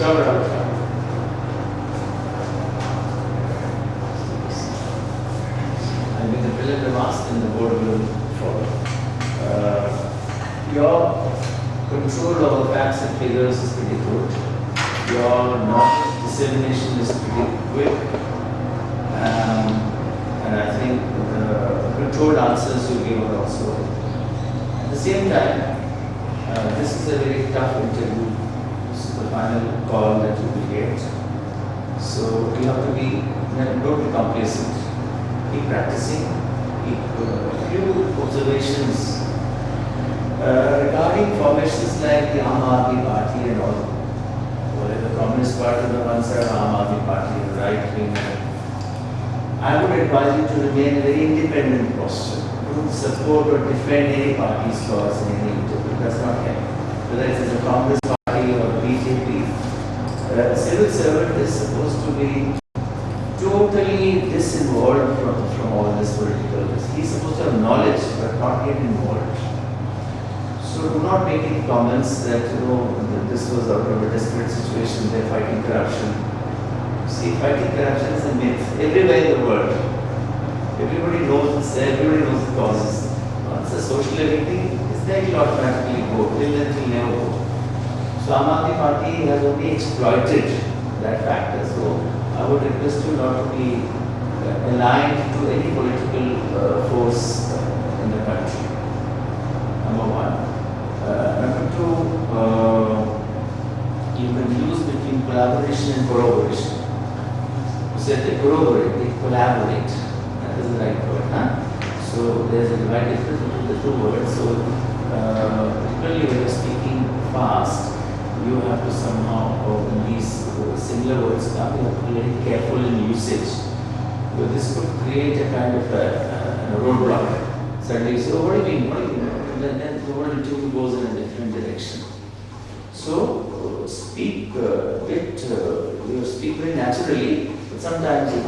I make the brilliant remarks and the board will follow. Your control over facts and figures is pretty good. Your knowledge dissemination is pretty quick. And I think the controlled answers you give are also. At the same time, this is a very tough interview. This is the final call that you will get. So you have to be, don't be complacent. Keep practicing. Keep few observations regarding formations like the Aam Aadmi Party and all. Or the Communist Party on the one side, Aam Aadmi Party, the right wing. I would advise you to remain in a very independent posture. Don't support or defend any party's laws in any interview. That's not help. Whether it is a Congress party or BJP, a civil servant is supposed to be totally disinvolved from all this political. He's supposed to have knowledge but not get involved. So do not make any comments that this was out of a desperate situation, they're fighting corruption. See, fighting corruption is a myth everywhere in the world. Everybody knows this, everybody knows the causes. Once a social thing is there, it will automatically go, till then it will never go. So Aam Aadmi Party has only exploited that factor. So I would request you not to be aligned to any political force in the country. Number one. Number two, you can use between collaboration and corroboration. You said they corroborate, they collaborate. That is the right word. Huh? So there's a divide difference between the two words. So particularly when you're speaking fast, you have to somehow, in these similar words, you have to be very careful in usage. Because this could create a kind of a roadblock. Suddenly you say, oh, what do you mean? What do you mean? And then the whole interview goes in a different direction. So speak a bit, you speak very naturally, but sometimes you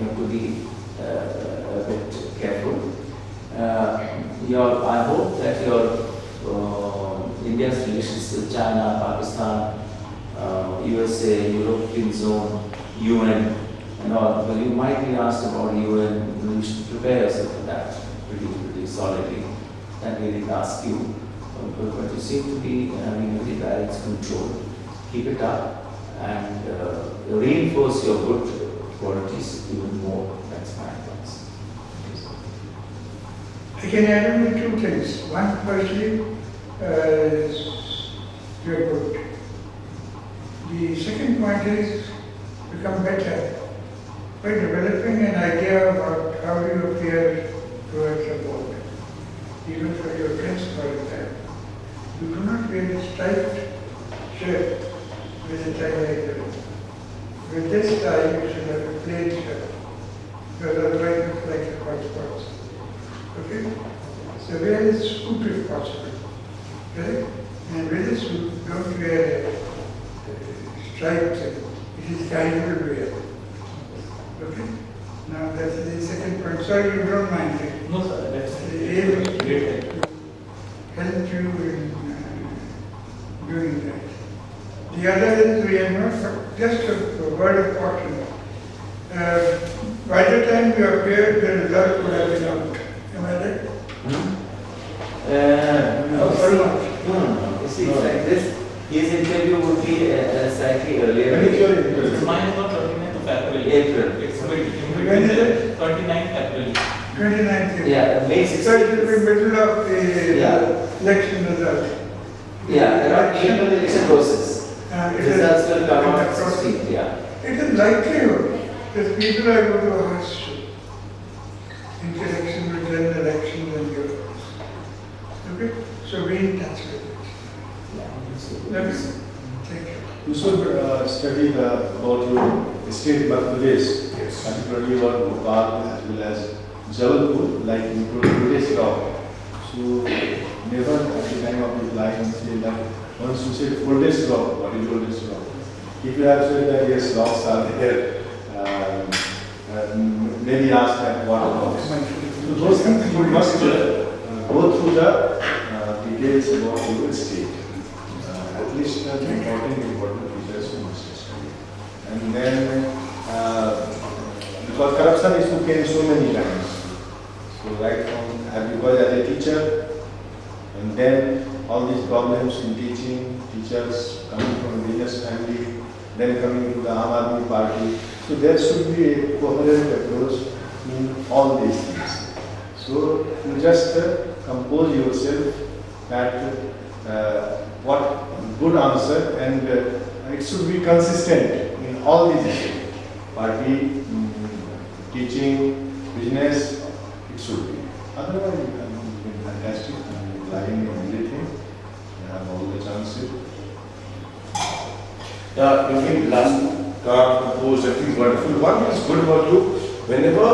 have to be a bit careful. I hope that your India's relations with China, Pakistan, USA, European zone, UN, and all. Well, you might be asked about UN. You should prepare yourself for that pretty solidly. That we didn't ask you, but you seem to be having very direct control. Keep it up and reinforce your good qualities even more. That's my advice. I can add only two things. One, firstly, you're good. The second point is become better by developing an idea about how you appear towards the board. Even for your principal exam. You do not wear a striped shirt with a tie like that. With this tie, you should have a plain shirt, because otherwise it looks like a hot spots. Okay? So wear a suit if possible. Okay? And with a suit, don't wear a striped shirt. It is casual wear. Okay? Now that's the second point. Sorry, you don't mind it. No, sir. That's the aim is to help you in doing that. The other is we are not, just a word of caution. By the time you appeared, the result would have been out. Am I right? No. You see, like this, his interview would be slightly earlier. Mine is not 29th of April. April. It's in When is it? 29th April. 29th. Yeah, May 16th. So it will be middle of the election result. Yeah, around April election process. Results will come out 16th, yeah. It is likelihood that people are going to ask you in connection with general elections and your. Okay? So be in touch with it. Yeah. Thank you. You should study about your state birthplace, particularly about Bhopal as well as Jabalpur, like you told today's rock. So never at the time of replying say that once you said oldest rock, what is oldest rock? If you have said that yes, rocks are there, maybe ask that what rocks. So those things you must go through the details about your state. At least important features came so many times. So right from, because as a teacher, and then all these problems in teaching, teachers coming from religious family, then coming to the Aam Aadmi Party. So there should be a coherent approach in all these things. So you just compose yourself that what good answer, and it should be consistent in all these issues. Party, teaching, business, it should be. Otherwise, you can be fantastic and lying in everything. You have all the chances. Yeah, you think last composed, everything wonderful. One is good about you, whenever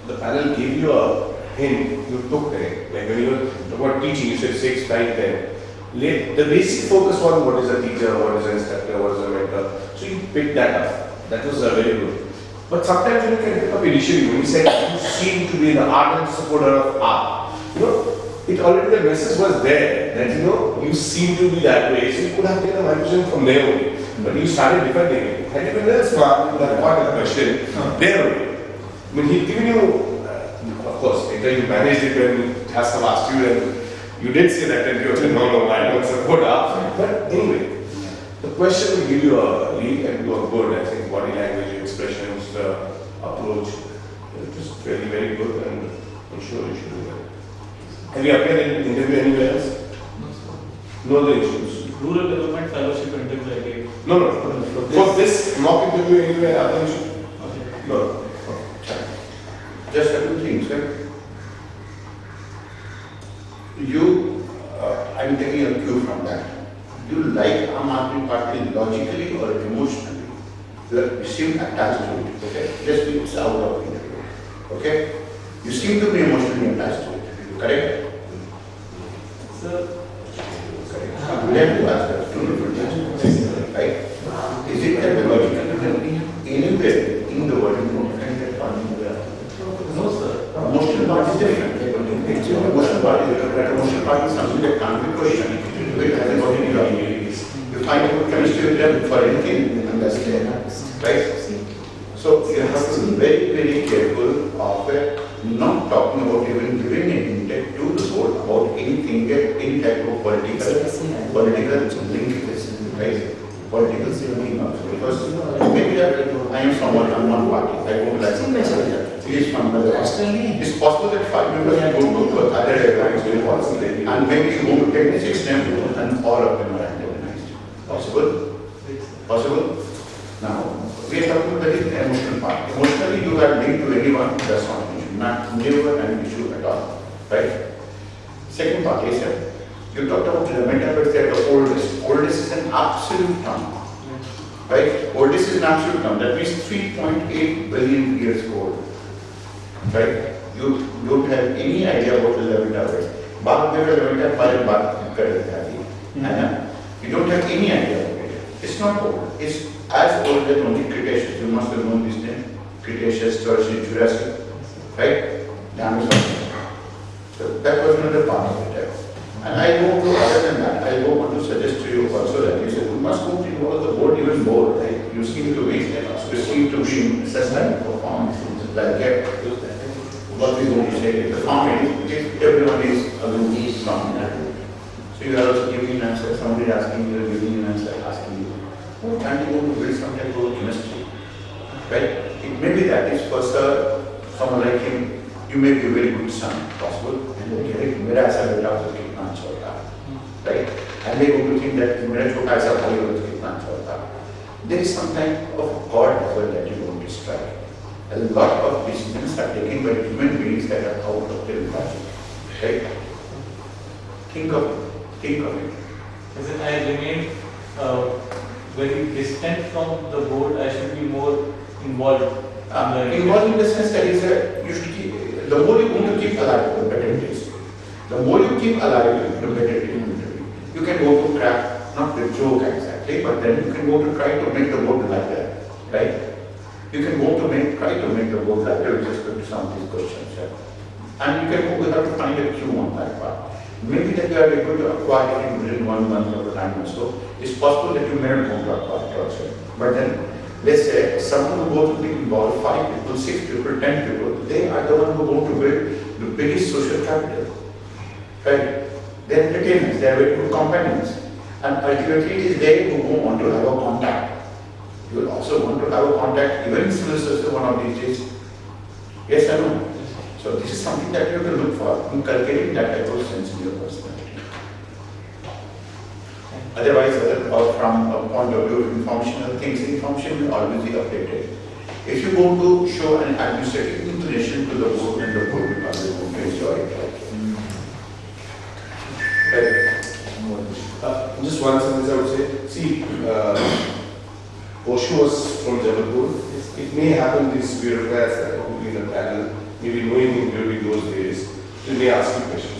the panel gave you a hint, you took it. Like when you were about teaching, you said 6, 9, 10. The basic focus on what is a teacher, what is an instructor, what is a mentor. So you picked that up. That was very good. But sometimes you can pick up initially when you said you seem to be an ardent supporter of art. You know, it already the message was there that you seem to be that way. So you could have taken a microphone from there only. But you started defending it. Had you been very smart, you would have got the question there only. I mean, he'd given you, of course, later you managed it when Haskell asked you, and you did say that, and you said, no, I don't support art. But anyway, the question will give you a lead, and you are good. I think body language, expressions, approach, it is very, very good, and I'm sure you should do that. Have you appeared in interview anywhere else? No other issues. Rural Development Fellowship interview I gave. No. For this mock interview anywhere other issues? Okay. No. Just a few things, sir. I'm taking a cue from that. Do you like Aam Aadmi Party logically or emotionally? You seem attached to it, okay? Just it's out of interview, okay? You seem to be emotionally attached to it, correct? Sir, Correct. Let me ask that, right? Is it that logically anywhere in the world you don't find that party? no sir. Emotional part is different. Emotional part is different. Emotional part is something that can't be questioned. It has a body reality. You find a good chemistry with them for anything, and that's there. Right? So you have to be very, very careful of not talking about even giving an intent to the board about anything, any type of political linkages, right? Political thinking also. Because maybe I am someone, I'm one party, I won't like it is from another party. It's possible that 5 members will go to other airlines and maybe you go to take 6 members and all of them are antagonized. Possible? Possible? Now, we are talking about the emotional part. Emotionally, you are linked to anyone, that's not an issue. Never an issue at all. Right? Second part is you talked about the metaphors that the oldest. Oldest is an absolute term. Right? Oldest is an absolute term. That means 3.8 billion years old. Right? You don't have any idea about the metaphors. You don't have any idea about it. It's not old. It's as old as only Cretaceous. You must have known this name. Cretaceous, Tertiary, Jurassic. Right? Dinosaurs. So that was another part of it. And I go to, other than that, I go on to suggest to you also that you said, you must go to involve the board even more, right? You seem to be in such type of performance, like what we going to say, the farming, everyone is aloof from that. So you are also giving an answer, somebody asking you, giving an answer, asking you, oh, can't you go to build some type of chemistry? Right? It may be that is for someone like him, you may be a very good son, possible, and मेरा ऐसा बेटा तो कितना अच्छा होता, right? And they go to think that मेरा छोटा ऐसा भाई हो तो कितना अच्छा होता. There is some type of God level that you want to strike. A lot of decisions are taken by human beings that are out of their logic, right? Think of it. As in, I remain very distant from the board. I should be more involved. Involved in the sense that you should keep, the more you want to keep alive, the better it is. The more you keep alive, the better it is. You can go to crack, not the joke exactly, but then you can go to try to make the board lighter, right? You can go to try to make the board lighter with respect to some of these questions. Yeah? And you can go, we have to find a cue on that part. Maybe that you are able to acquire it within 1 month of time or so. It's possible that you may not want to acquire it also. But then let's say someone who going to be involved, 5 people, 6 people, 10 people, they are the one who are going to build the biggest social capital. Right? They are retainers, they are very good companions. And ultimately it is they who want to have a contact. You will also want to have a contact even in civil service one of these days. Yes or no? So this is something that you have to look for, inculcating that type of sense in your personality. Otherwise, or from a point of view of informational things, information will always be updated. If you want to show an administrative inclination to the board, and the board will always want to enjoy it. Right? Just one sentence I would say. See, Osho was from Jabalpur. It may happen these bureaucrats that will be in the panel, maybe knowing him during those days, they may ask you questions.